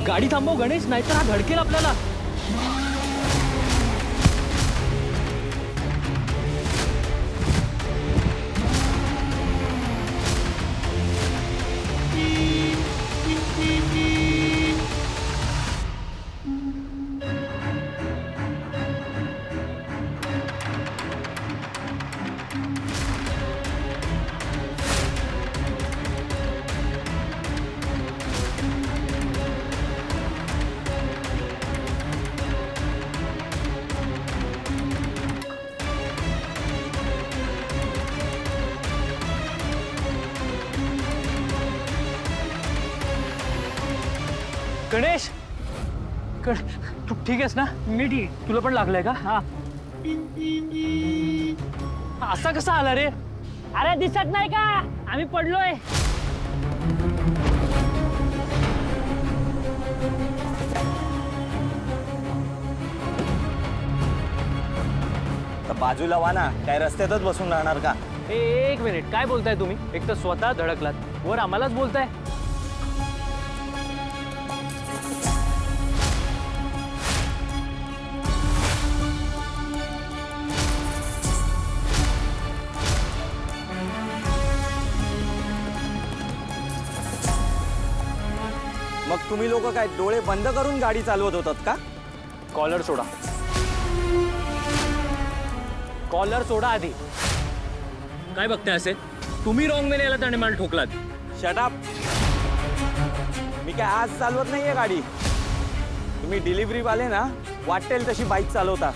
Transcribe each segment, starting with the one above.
गाडी थांबव गणेश, नाहीतर हा धडकेल आपल्याला. गणेश, तू ठीक आहेस ना? मी ठीक. तुला पण लागलंय का? हा. असा कसा आला रे? अरे दिसत नाही का आम्ही पडलोय. बाजूला वा ना, काय रस्त्यातच बसून राहणार का? एक मिनिट, काय बोलताय तुम्ही? एक तर स्वतः धडकलात, वर आम्हालाच बोलताय. मग तुम्ही लोक काय डोळे बंद करून गाडी चालवत होतात का? कॉलर सोडा, कॉलर सोडा आधी. काय बघताय असे? तुम्ही रॉंग वेने आलात आणि मला ठोकलात. Shut up. मी काय आज चालवत नाहीये गाडी. तुम्ही डिलिव्हरी वाले ना, वाटेल तशी बाईक चालवता.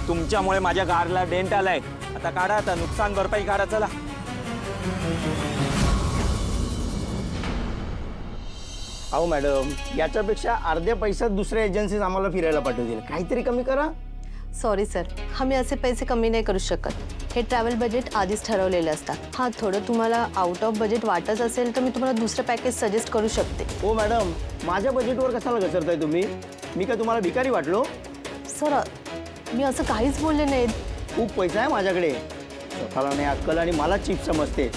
तुमच्यामुळे माझ्या कारला डेंट आलाय. आता काढा, आता नुकसान भरपाई काढा. चला. अहो मॅडम, याच्यापेक्षा अर्ध्या पैशात दुसऱ्या एजन्सीज आम्हाला फिरायला पाठवतील. काहीतरी कमी करा. सॉरी सर, आम्ही असे पैसे कमी नाही करू शकत. हे ट्रॅव्हल बजेट आधीच ठरवलेले असतात. हां, थोडं तुम्हाला आउट ऑफ बजेट वाटत असेल तर मी तुम्हाला दुसरं पॅकेज सजेस्ट करू शकते. हो मॅडम, माझ्या बजेटवर कशाला घसरताय तुम्ही? मी काय तुम्हाला भिकारी वाटलो? सर, मी असं काहीच बोलले नाहीत. खूप पैसा आहे माझ्याकडे. स्वतःला नाही अक्कल आणि मला चीप समजते.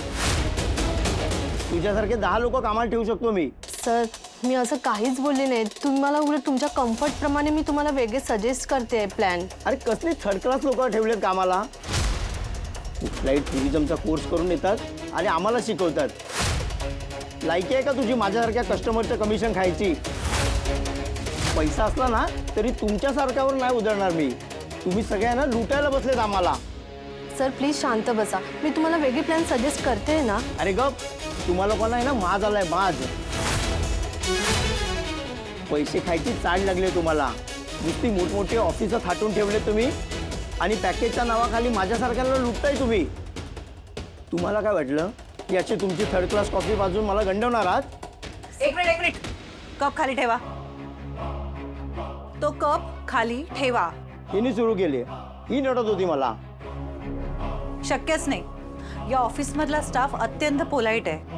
तुझ्यासारखे 10 लोक कामाला ठेवू शकतो मी. सर, मी असं काहीच बोलले नाहीत. तुम्ही मला उलट तुमच्या कम्फर्टप्रमाणे मी तुम्हाला वेगळे सजेस्ट करते प्लॅन. अरे कसले थर्ड क्लास लोक ठेवलेत कामाला. कुठलाही टुरिझमचा कोर्स करून येतात आणि आम्हाला शिकवतात. लायकी आहे का तुझी माझ्यासारख्या कस्टमरचं कमिशन खायची? पैसा असला ना तरी तुमच्यासारख्यावर नाही उधळणार मी. तुम्ही सगळ्यांना लुटायला बसलेत आम्हाला. सर प्लीज शांत बसा. मी तुम्हाला वेगळी प्लॅन सजेस्ट करते ना. अरे गप, तुम्हाला कोण आहे ना माज आलाय माज. पैसे खायची चाड लागले तुम्हाला. नुसती मोठमोठे ऑफिसं थाटून ठेवले तुम्ही आणि पॅकेजच्या नावाखाली माझ्यासारख्याला लुटताय तुम्ही. तुम्हाला काय वाटलं याची तुमची थर्ड क्लास कॉफी वाजून मला गंडवणार आहात? एक मिनिट, कप खाली ठेवा. तो कप खाली ठेवा. हिने सुरू केली. ही नडत होती मला. शक्यच नाही. या ऑफिसमधला स्टाफ अत्यंत पोलाईट आहे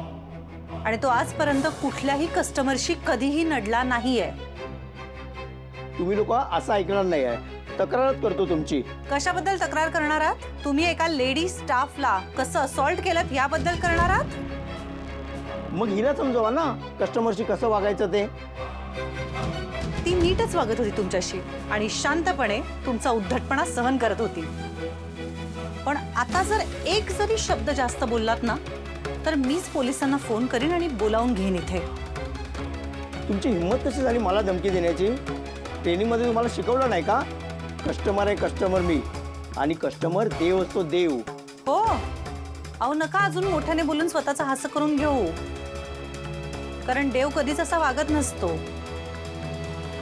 आणि तो आजपर्यंत कुठल्याही कस्टमरशी कधीही नडला नाहीये. तुम्ही लोक असं ऐकणार नाही आहे. तक्रारच करतो तुमची. कशाबद्दल तक्रार करणार आहात? तुम्ही एका लेडी स्टाफला कसं असॉल्ट केलं याबद्दल करणार आहात? मग हिला समजवा ना कस्टमरशी कसं वागायचं ते. ती नीटच वागत होती तुमच्याशी आणि शांतपणे तुमचा उद्धटपणा सहन करत होती. पण आता जर एक जरी शब्द जास्त बोललात ना तर मीच पोलिसांना फोन करीन आणि बोलावून घेईन इथे. तुमची हिंमत कशी झाली मला धमकी देण्याची? ट्रेनिंगमध्ये तुम्हाला शिकवलं नाही का? कस्टमर आहे कस्टमर मी, आणि कस्टमर देव असतो देव. हो. अहो नका अजून मोठ्याने बोलून स्वतःचा हास्य करून घेऊ. कारण देव कधीच असा वागत नसतो.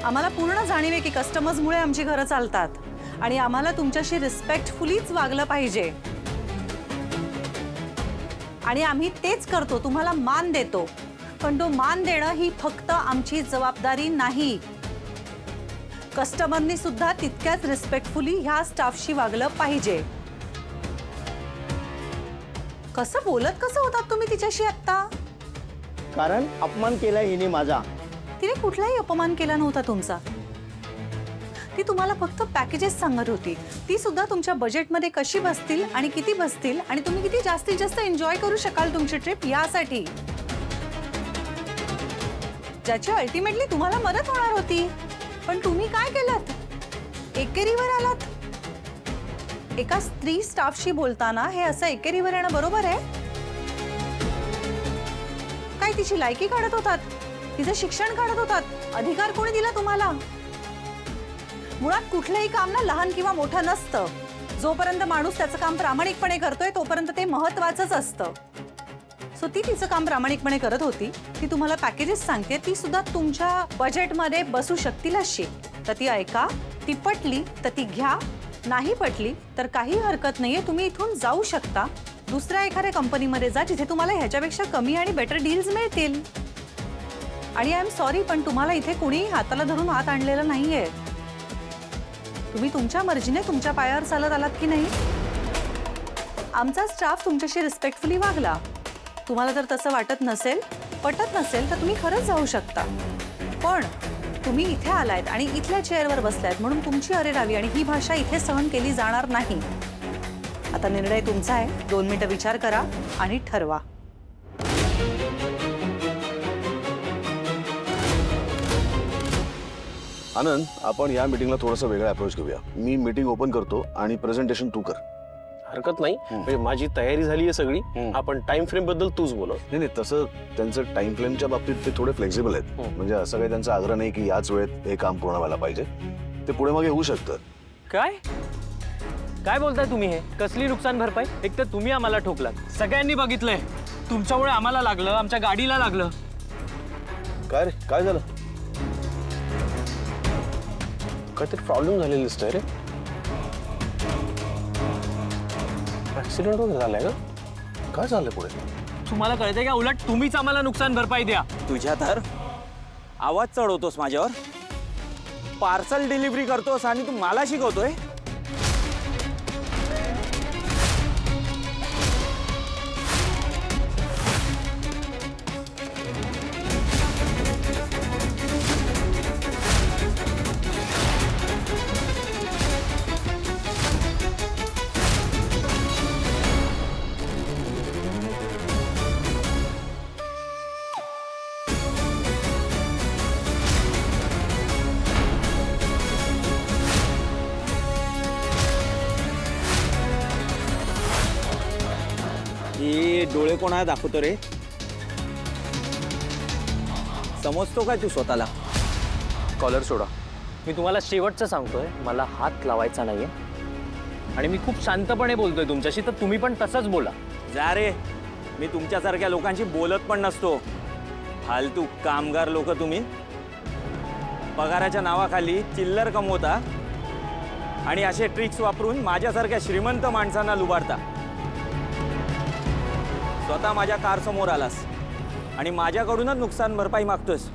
आम्हाला पूर्ण जाणीव आहे की कस्टमर्समुळे आमची घरं चालतात आणि आम्हाला तुमच्याशी रिस्पेक्टफुलीच वागलं पाहिजे आणि आम्ही तेच करतो. तुम्हाला मान देतो. पण तो मान देणं ही फक्त आमची जबाबदारी नाही. कस्टमरनी सुद्धा तितक्याच रिस्पेक्टफुली ह्या स्टाफशी वागलं पाहिजे. कसं बोलत कसं होतात तुम्ही तिच्याशी आता? कारण अपमान केलाय हिने माझा. तिने कुठलाही अपमान केला नव्हता तुमचा. ती तुम्हाला फक्त पॅकेजेस सांगत होती. ती सुद्धा तुमच्या बजेटमध्ये कशी बसतील आणि किती बसतील आणि तुम्ही किती जास्तीत जास्त एन्जॉय करू शकाल तुमची ट्रिप यासाठी. ज्याची अल्टिमेटली तुम्हाला मदत होणार होती. पण तुम्ही काय केलं? एकेरीवर आलात. एका स्त्री स्टाफशी बोलताना हे असं एकेरीवर येणं बरोबर आहे? काय तिची लायकी काढत होतात? तिचं शिक्षण काढत होतात? अधिकार कोणी दिला तुम्हाला? मुळात कुठलंही काम ना लहान किंवा मोठं नसतं. जोपर्यंत माणूस त्याचं काम प्रामाणिकपणे करतोय तोपर्यंत ते महत्वाचंच असतं. सो ती तिचं काम प्रामाणिकपणे करत होती. ती तुम्हाला पॅकेजेस सांगते, ती सुद्धा तुमच्या बजेटमध्ये बसू शकतील अशी. तर ती ऐका, ती पटली तर ती घ्या, नाही पटली तर काही हरकत नाहीये, तुम्ही इथून जाऊ शकता. दुसऱ्या एखाद्या कंपनीमध्ये जा जिथे तुम्हाला ह्याच्यापेक्षा कमी आणि बेटर डील्स मिळतील. आणि आय एम सॉरी, पण तुम्हाला इथे कुणीही हाताला धरून आत आणलेलं नाहीये. तुम्ही तुमच्या मर्जीने तुमच्या पायावर चालत आलात की नाही? आमचा स्टाफ तुमच्याशी रिस्पेक्टफुली वागला. तुम्हाला जर तसं वाटत नसेल, पटत नसेल तर तुम्ही खरंच जाऊ शकता. पण तुम्ही इथे आलायत आणि इथल्या चेअरवर बसलायत म्हणून तुमची अरेरावी आणि ही भाषा इथे सहन केली जाणार नाही. आता निर्णय तुमचा आहे. 2 मिनिटं विचार करा आणि ठरवा. आनंद, आपण या मीटिंगला थोडासा वेगळा अप्रोच घेऊया. मी मीटिंग ओपन करतो आणि प्रेझेंटेशन तू कर. हरकत नाही, म्हणजे माझी तयारी झाली आहे सगळी. आपण टाइम फ्रेम बद्दल तूच बोल. नाही, तसं त्यांचं टाइम फ्रेमच्या बाबतीत ते थोडे फ्लेक्झिबल आहेत. म्हणजे असं काही त्यांचा आग्रह नाही की याच वेळेत हे काम पूर्ण व्हायला पाहिजे. ते पुढे मागे होऊ शकतं. काय काय बोलताय तुम्ही? हे कसली नुकसान भरपाई? एक तर तुम्ही आम्हाला ठोकलात, सगळ्यांनी बघितलंय. तुमच्यामुळे आम्हाला लागलं, आमच्या गाडीला लागलं. काय रे, काय झालं? काहीतरी प्रॉब्लेम झालेला दिसतोय रे. ऍक्सिडेंट वगैरे झालाय का? काय झालं पुढे? तुम्हाला कळतंय का? उलट तुम्हीच आम्हाला नुकसान भरपाई द्या. तुझ्या तर आवाज चढवतोस माझ्यावर. पार्सल डिलिव्हरी करतोस आणि तू मला शिकवतोय. हे डोळे कोणाला दाखवतो रे? समजतो काय तू स्वतःला? कॉलर सोडा. मी तुम्हाला शेवटचं सांगतोय, मला हात लावायचा नाहीये आणि मी खूप शांतपणे बोलतोय तुमच्याशी, तर तुम्ही पण तसंच बोला. जा रे, मी तुमच्यासारख्या लोकांशी बोलत पण नसतो. फालतू कामगार लोक तुम्ही. पगाराच्या नावाखाली चिल्लर कमवता आणि असे ट्रिक्स वापरून माझ्यासारख्या श्रीमंत माणसांना लुबाडता. स्वतः माझ्या कार समोर आलास आणि माझ्याकडूनच नुकसान भरपाई मागतोस.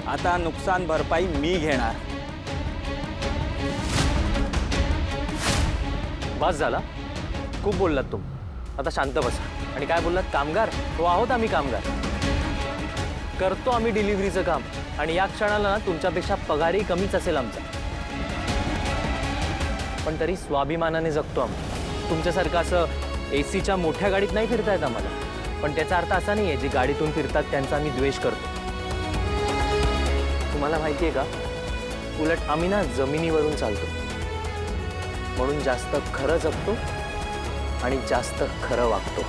आता नुकसान भरपाई मी घेणार. बस झाला, खूप बोललात तुम्ही. आता शांत बसा. आणि काय बोललात? कामगार? हो, आहोत आम्ही कामगार. करतो आम्ही डिलिव्हरीचं काम आणि या क्षणाला ना तुमच्यापेक्षा पगारही कमीच असेल आमचा. पण तरी स्वाभिमानाने जगतो आम्ही. तुमच्यासारखं असं एसीच्या मोठ्या गाडीत नाही फिरता येत आम्हाला. पण त्याचा अर्थ असा नाही आहे जी गाडीतून फिरतात त्यांचा आम्ही द्वेष करतो. तुम्हाला माहिती आहे का, उलट आम्ही ना जमिनीवरून चालतो म्हणून जास्त खरं जगतो आणि जास्त खरं वागतो.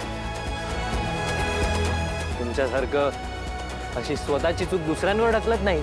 तुमच्यासारखं अशी स्वतःची चूक दुसऱ्यांवर ढकलत नाही.